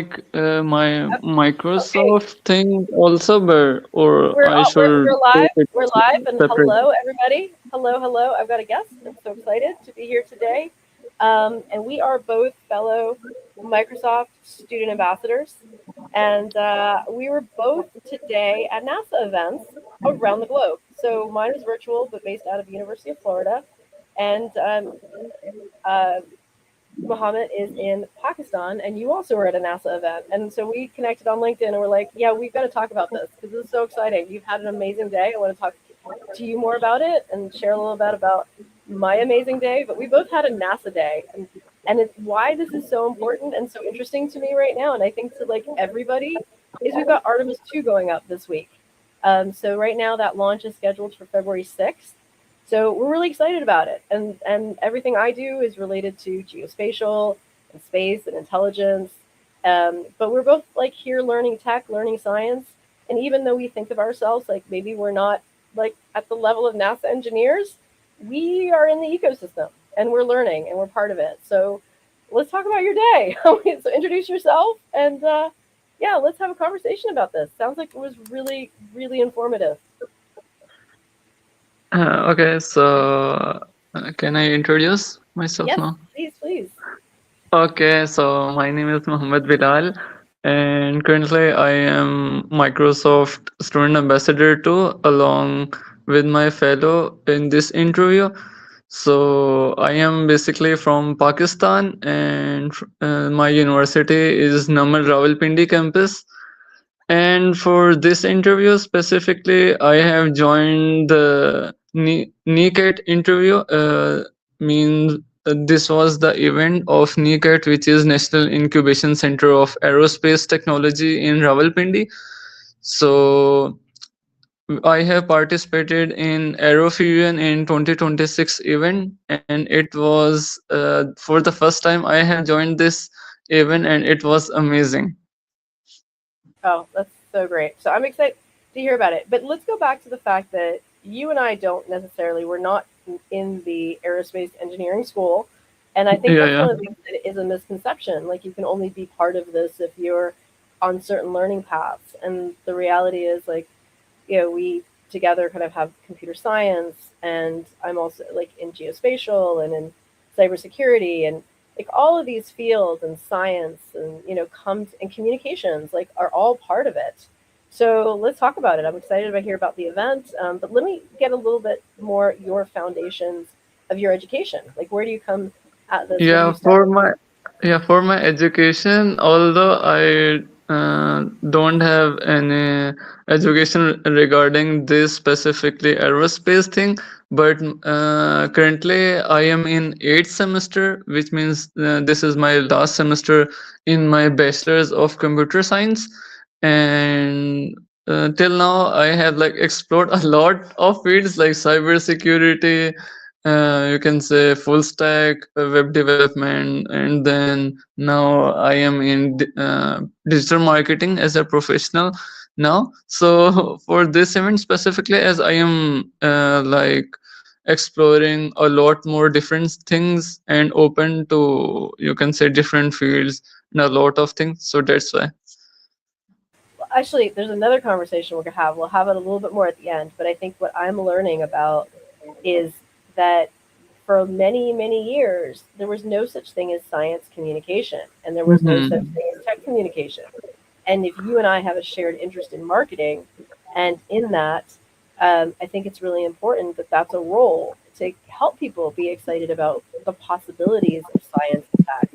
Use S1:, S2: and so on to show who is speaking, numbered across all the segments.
S1: my
S2: Okay,
S1: Microsoft thing also, but or I should
S2: we're live.
S1: take it
S2: We're live, and
S1: separate.
S2: hello everybody. Hello, hello. I've got a guest. I'm so excited to be here today. And we are both fellow Microsoft student ambassadors, and we were both today at NASA events around the globe. So mine was virtual, but based out of the University of Florida, and uh, Mohammed is in Pakistan, and you also were at a NASA event. And so we connected on LinkedIn, and we're like, yeah, we've got to talk about this because this is so exciting. You've had an amazing day. I want to talk to you more about it and share a little bit about my amazing day. But we both had a NASA day, and it's why this is so important and so interesting to me right now. And I think to like everybody is we've got Artemis 2 going up this week. So right now that launch is scheduled for February 6th. So we're really excited about it. And everything I do is related to geospatial and space and intelligence. But we're both like here learning tech, learning science. And even though we think of ourselves like maybe we're not like at the level of NASA engineers, we are in the ecosystem and we're learning and we're part of it. So let's talk about your day. So introduce yourself and yeah, let's have a conversation about this. Sounds like it was really, really informative.
S1: Okay, so can I introduce myself
S2: Yes,
S1: now?
S2: please, please.
S1: Okay, so my name is Mohammed Bilal, and currently I am Microsoft Student Ambassador too, along with my fellow in this interview. So I am basically from Pakistan, and my university is Namal Rawalpindi campus. And for this interview specifically, I have joined the NECAT interview. Means this was the event of NECAT, which is National Incubation Center of Aerospace Technology in Rawalpindi. So I have participated in Aerofusion in 2026 event, and it was for the first time I have joined this event, and it was amazing.
S2: Oh, that's so great. So I'm excited to hear about it. But let's go back to the fact that you and I don't necessarily, we're not in the aerospace engineering school. And I think
S1: Yeah,
S2: that's
S1: yeah.
S2: one of the things that is a misconception. Like you can only be part of this if you're on certain learning paths. And the reality is like, we together kind of have computer science and I'm also like in geospatial and in cybersecurity and like all of these fields and science and and communications like are all part of it. So let's talk about it. I'm excited to hear about the event, but let me get a little bit more your foundations of your education. Like where do you come at this? What do
S1: Yeah,
S2: you study?
S1: for my education, although I don't have any education regarding this specifically aerospace thing, but currently I am in eighth semester, which means this is my last semester in my bachelor's of computer science, and till now I have like explored a lot of fields like cybersecurity, you can say full stack web development, and then now I am in digital marketing as a professional now. So for this event specifically, as I am like exploring a lot more different things and open to, you can say, different fields and a lot of things, so that's why.
S2: Well, actually, there's another conversation we're gonna have. We'll have it a little bit more at the end, but I think what I'm learning about is that for many, many years, there was no such thing as science communication, and there was no such
S1: Hmm.
S2: thing as tech communication. And if you and I have a shared interest in marketing, and in that, I think it's really important that that's a role to help people be excited about the possibilities of science and tech,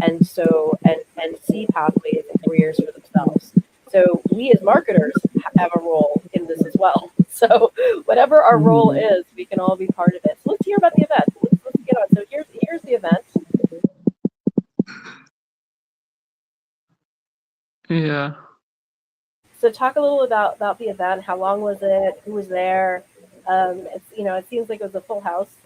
S2: and so and see pathways and careers for themselves. So we as marketers have a role in this as well. So whatever our role
S1: Hmm.
S2: is, we can all be part of it. So let's hear about the event. Let's get on. So here's the event.
S1: Yeah.
S2: So talk a little about the event. How long was it? Who was there? It's it seems like it was a full house.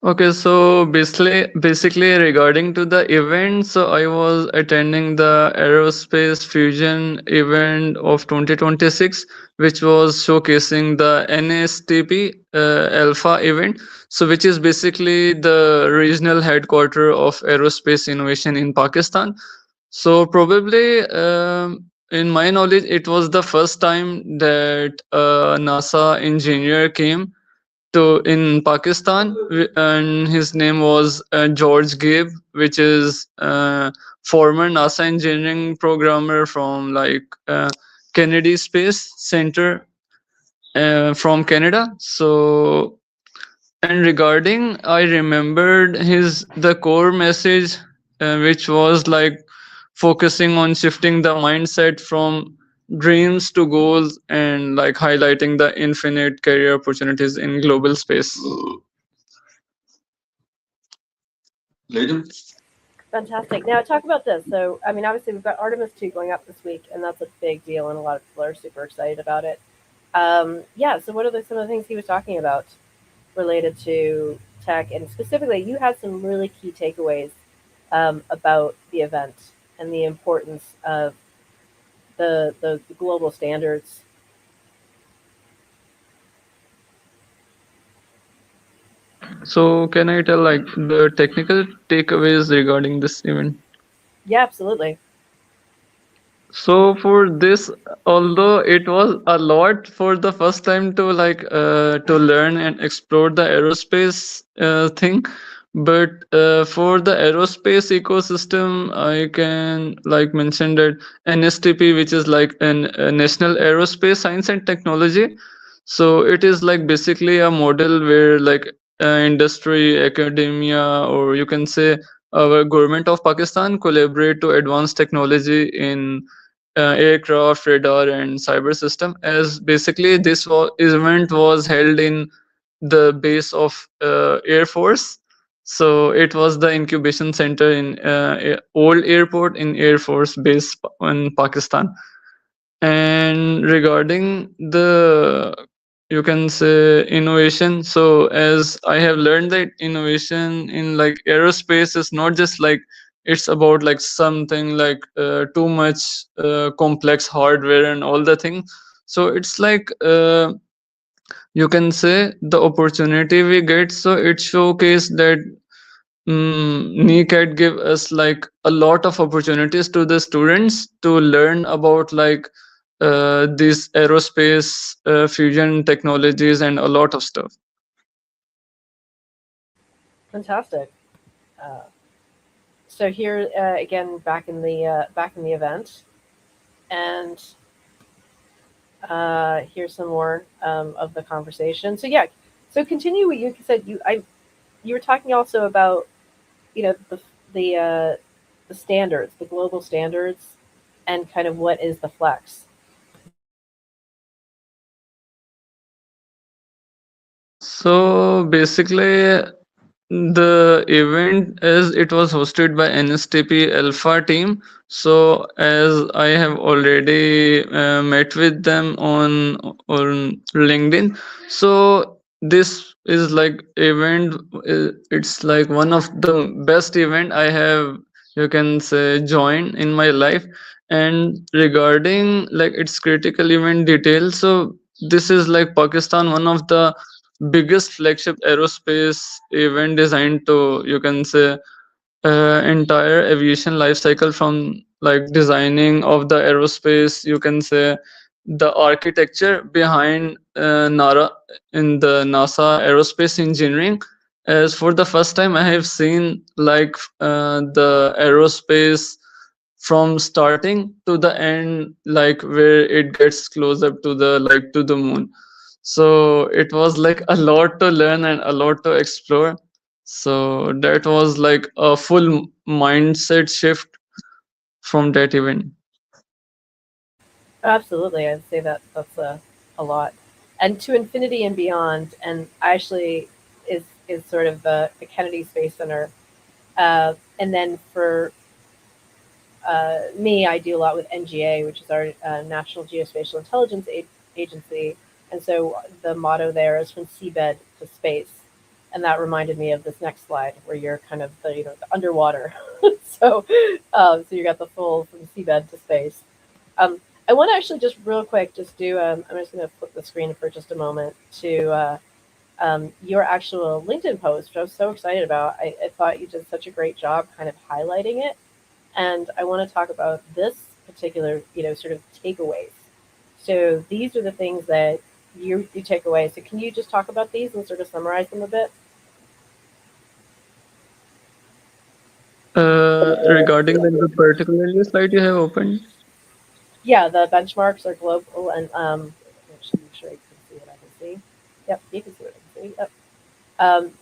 S1: Okay, so basically regarding to the event, so I was attending the Aerospace Fusion event of 2026, which was showcasing the NSTP Alpha event. So which is basically the regional headquarter of aerospace innovation in Pakistan. So probably, in my knowledge, it was the first time that a NASA engineer came to in Pakistan, and his name was George Gabe, which is former NASA engineering programmer from like Kennedy Space Center from Canada. So, and regarding, I remembered his the core message, which was like focusing on shifting the mindset from dreams to goals and like highlighting the infinite career opportunities in global space.
S2: Fantastic. Now, talk about this. So, I mean, obviously, we've got Artemis 2 going up this week, and that's a big deal, and a lot of people are super excited about it. Yeah, so what are some of the things he was talking about related to tech? And specifically, you had some really key takeaways about the event and the importance of the global standards.
S1: So can I tell like the technical takeaways regarding this event?
S2: Yeah, absolutely.
S1: So for this, although it was a lot for the first time to like to learn and explore the aerospace thing, but for the aerospace ecosystem, I can like mention that NSTP, which is like an National Aerospace Science and Technology. So it is like basically a model where like industry, academia, or you can say our government of Pakistan collaborate to advance technology in aircraft, radar, and cyber system. As basically event was held in the base of Air Force. So it was the incubation center in old airport in Air Force base in Pakistan. And regarding the, you can say, innovation, so as I have learned that innovation in like aerospace is not just like it's about like something like too much complex hardware and all the thing. So it's like you can say the opportunity we get, so it showcase that NECAT give us like a lot of opportunities to the students to learn about like these aerospace fusion technologies and a lot of stuff.
S2: Fantastic. Uh, so here again, back in the event, and here's some more of the conversation. So yeah, so continue what you said. You were talking also about the the standards, the global standards, and kind of what is the flex.
S1: So basically, the event, as it was hosted by NSTP Alpha team, so as I have already met with them on LinkedIn, so this is like event. It's like one of the best event I have, you can say, joined in my life. And regarding like its critical event details, so this is like Pakistan, one of the biggest flagship aerospace event designed to, you can say, entire aviation life cycle, from like designing of the aerospace, you can say, the architecture behind nara in the NASA aerospace engineering. As for the first time I have seen like the aerospace from starting to the end, like where it gets closer to the like to the moon. So it was like a lot to learn and a lot to explore. So that was like a full mindset shift from that event.
S2: Absolutely, I'd say that that's a lot, and to infinity and beyond. And actually, is sort of the Kennedy Space Center. And then for me, I do a lot with NGA, which is our National Geospatial Intelligence Agency. And so the motto there is from seabed to space. And that reminded me of this next slide where you're kind of the underwater. so so you got the full from seabed to space. Um, I want to actually just real quick just do. I'm just going to flip the screen for just a moment to your actual LinkedIn post, which I was so excited about. I thought you did such a great job kind of highlighting it and I want to talk about this particular, sort of takeaways. So these are the things that you take away. So can you just talk about these and sort of summarize them a bit?
S1: Regarding like the particularly slide you have opened.
S2: Yeah, the benchmarks are global, and just make sure you can see what I can see. Yep, you can see what I can see. Yep.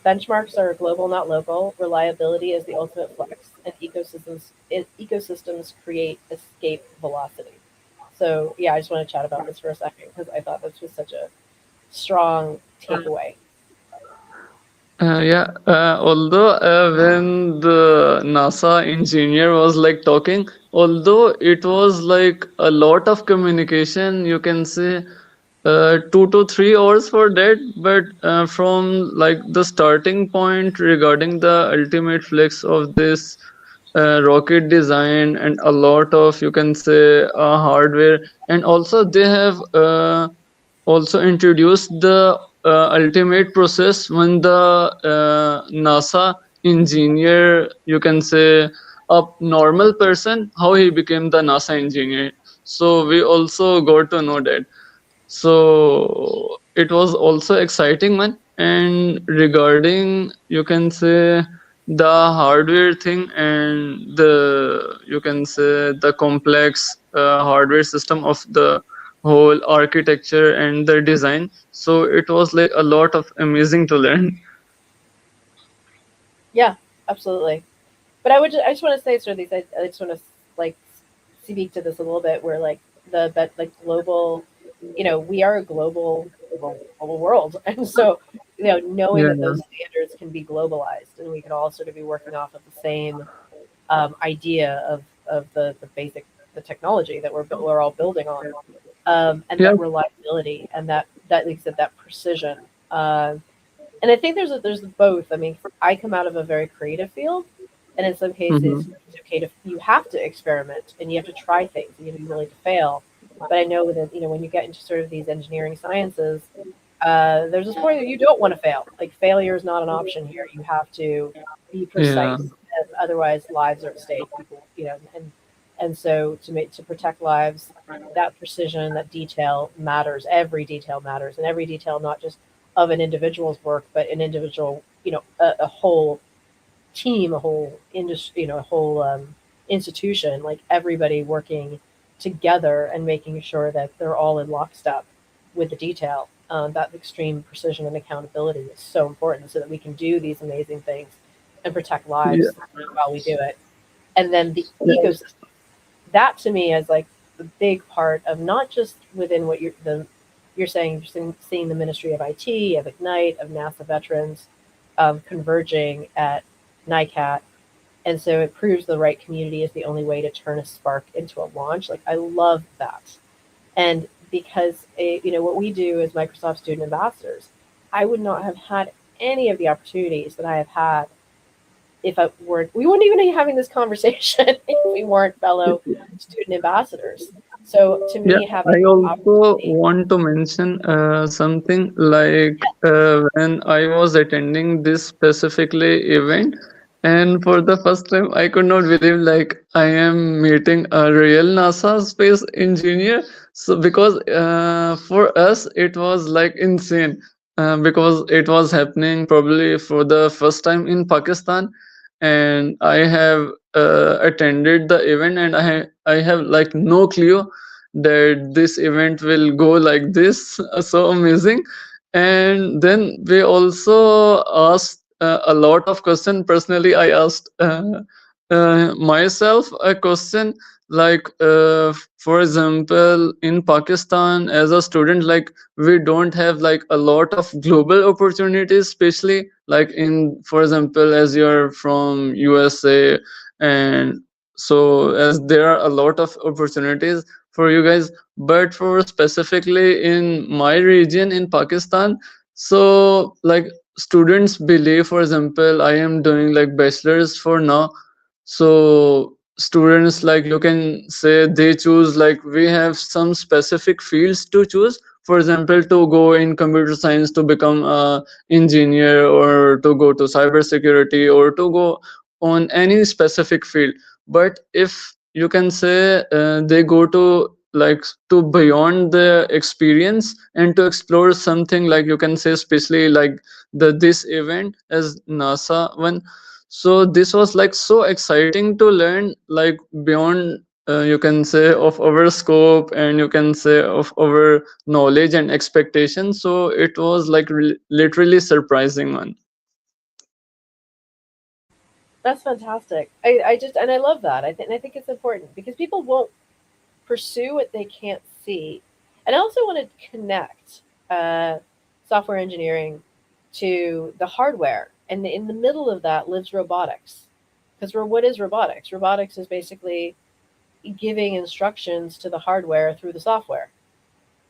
S2: Benchmarks are global, not local. Reliability is the ultimate flex, and ecosystems create escape velocity. So yeah, I just want to chat about this for a second because I thought this was such a strong takeaway.
S1: Yeah, although when the NASA engineer was like talking, although it was like a lot of communication, you can say 2 to 3 hours for that, but from like the starting point regarding the ultimate flex of this rocket design and a lot of, you can say, hardware, and also they have also introduced the ultimate process when the NASA engineer, you can say, a normal person, how he became the NASA engineer. So we also got to know that. So it was also exciting one. And regarding, you can say, the hardware thing and the, you can say, the complex hardware system of the whole architecture and the design, so it was like a lot of amazing to learn.
S2: Yeah, absolutely. But I just want to say sort of these. I just want to like speak to this a little bit, where like like global, we are a global world, and so knowing
S1: Yeah,
S2: that those standards can be globalized, and we can all sort of be working off of the same idea of the basic the technology that we're all building on, and
S1: yeah.
S2: that reliability and that like I said, that precision. And I think there's both. I mean, I come out of a very creative field, and in some cases,
S1: Hmm.
S2: it's okay to you have to experiment and you have to try things. And you have to be willing to fail. But I know that when you get into sort of these engineering sciences, there's this point that you don't want to fail. Like failure is not an option here. You have to be
S1: Yeah,
S2: precise, otherwise lives are at stake. People, and so to protect lives, that precision, that detail matters. Every detail matters, and every detail not just of an individual's work, but an individual, a whole team, a whole industry, a whole institution, like everybody working together and making sure that they're all in lockstep with the detail. That extreme precision and accountability is so important so that we can do these amazing things and protect lives
S1: yeah,
S2: while we do it. And then the
S1: yeah.
S2: ecosystem, that to me is like the big part of not just within what you're saying, seeing the Ministry of IT, of Ignite, of NASA veterans converging at NICAT, and so it proves the right community is the only way to turn a spark into a launch. Like I love that, and because what we do as Microsoft student ambassadors, I would not have had any of the opportunities that I have had if I weren't. We wouldn't even be having this conversation if we weren't fellow student ambassadors. So to
S1: Yeah,
S2: me, having
S1: I
S2: that
S1: also
S2: opportunity,
S1: want to mention something like when I was attending this specifically event, and for the first time, I could not believe like I am meeting a real NASA space engineer. So because for us it was like insane because it was happening probably for the first time in Pakistan, and I have attended the event, and I have like no clue that this event will go like this. So amazing. And then we also asked a lot of questions. Personally, I asked myself a question like for example, in Pakistan as a student, like we don't have like a lot of global opportunities, especially like in, for example, as you're from USA, and so as there are a lot of opportunities for you guys, but for specifically in my region in Pakistan, so like students believe, for example, I am doing like bachelor's for now, so students, like you can say, they choose like we have some specific fields to choose, for example, to go in computer science to become a engineer, or to go to cybersecurity, or to go on any specific field. But if you can say they go to like to beyond the experience and to explore something, like you can say especially like this event as NASA one. So this was like so exciting to learn like beyond you can say of our scope, and you can say of our knowledge and expectation. So it was like literally surprising one.
S2: That's fantastic. I just and I love that. I think it's important because people won't pursue what they can't see. And I also want to connect uh, software engineering to the hardware, and in the middle of that lives robotics. Because what is robotics? Robotics is basically giving instructions to the hardware through the software.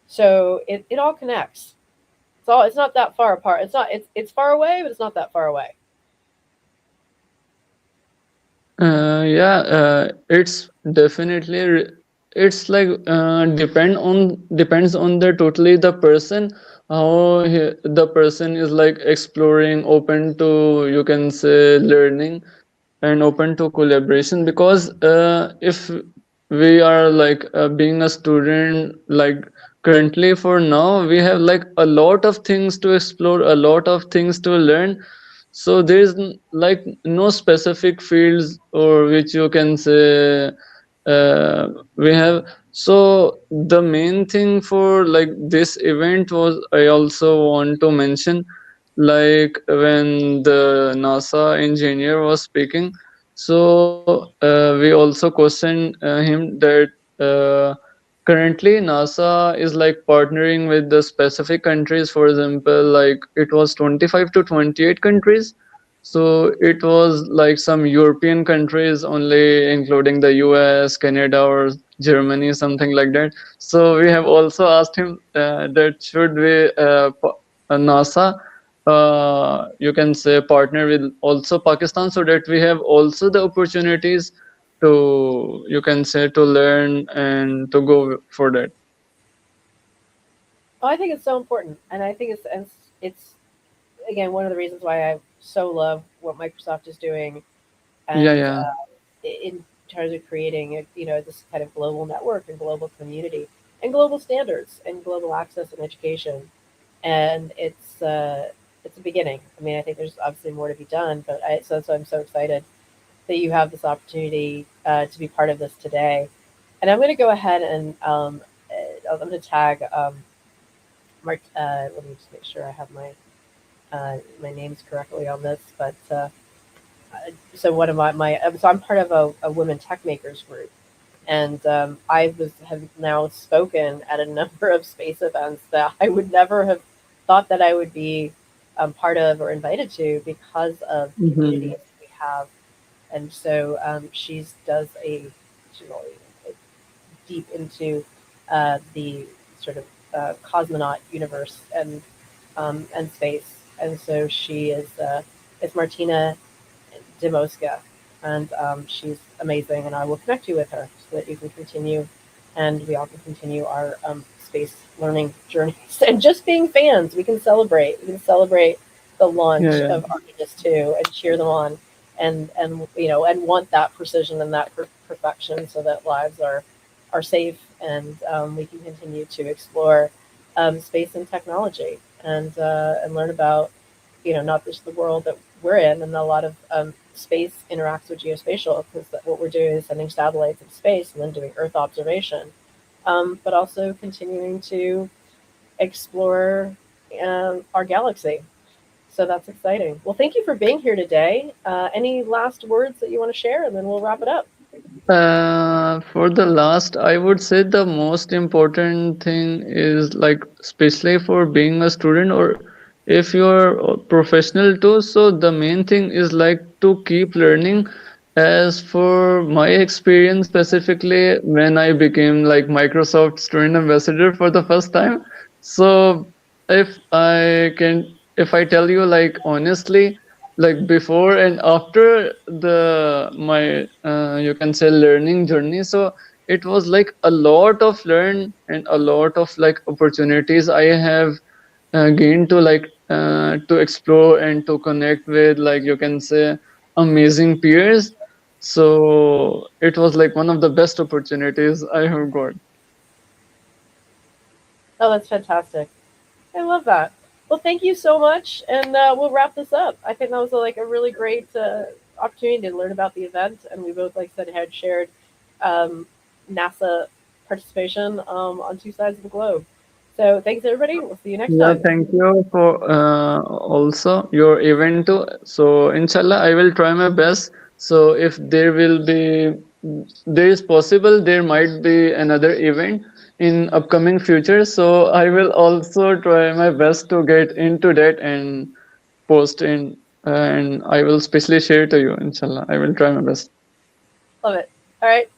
S2: So it all connects. It's not that far apart. It's far away, but it's not that far away.
S1: Yeah, it's definitely it's like depends on the totally the person, how the person is like exploring, open to you can say learning, and open to collaboration. Because if we are like being a student, like currently for now we have like a lot of things to explore, a lot of things to learn. So there is like no specific fields or which you can say we have. So the main thing for like this event was, I also want to mention, like when the NASA engineer was speaking. So we also questioned him that uh, currently NASA is like partnering with the specific countries. For example, like it was 25 to 28 countries. So it was like some European countries only, including the US, Canada, or Germany, something like that. So we have also asked him that should we NASA, you can say, partner with also Pakistan, so that we have also the opportunities to you can say to learn and to go for that.
S2: Oh, I think it's so important, and I think it's again one of the reasons why I so love what Microsoft is doing,
S1: Yeah,
S2: and
S1: yeah,
S2: in terms of creating this kind of global network and global community and global standards and global access and education, and it's a beginning. I mean, I think there's obviously more to be done, but so I'm so excited that you have this opportunity to be part of this today. And I'm going to go ahead and I'm going to tag Mark. Let me just make sure I have my names correctly on this. But so one of so I'm part of a women tech makers group, and have now spoken at a number of space events that I would never have thought that I would be part of or invited to because of the
S1: hmm,
S2: communities we have. And so does she's really deep into the sort of cosmonaut universe and space. And so she is it's Martina Demoska, and she's amazing. And I will connect you with her so that you can continue, and we all can continue our space learning journeys. And just being fans, we can celebrate. We can celebrate the
S1: yeah,
S2: launch
S1: yeah,
S2: of Artemis 2 and cheer them on, and want that precision and that perfection so that lives are safe, and we can continue to explore space and technology, and learn about not just the world that we're in, and a lot of space interacts with geospatial because what we're doing is sending satellites into space and then doing Earth observation, but also continuing to explore our galaxy. So that's exciting. Well, thank you for being here today. Any last words that you want to share, and then we'll wrap it up.
S1: For the last, I would say the most important thing is like, especially for being a student, or if you're a professional too. So the main thing is like to keep learning. As for my experience, specifically when I became like Microsoft student ambassador for the first time. So if I tell you like honestly, like before and after the my you can say learning journey, so it was like a lot of learn and a lot of like opportunities I have gained to explore and to connect with, like you can say, amazing peers. So it was like one of the best opportunities I have got.
S2: Oh, that's fantastic. I love that. Well, thank you so much, and we'll wrap this up. I think that was like a really great opportunity to learn about the event, and we both, like I said, had shared um, NASA participation on two sides of the globe. So thanks, everybody. We'll see you next
S1: Yeah,
S2: time.
S1: thank you for also your event too. So inshallah, I will try my best. So if there is possible, there might be another event in upcoming future. So I will also try my best to get into that and post in, and I will specially share to you. Inshallah, I will try my best.
S2: Love it. All right.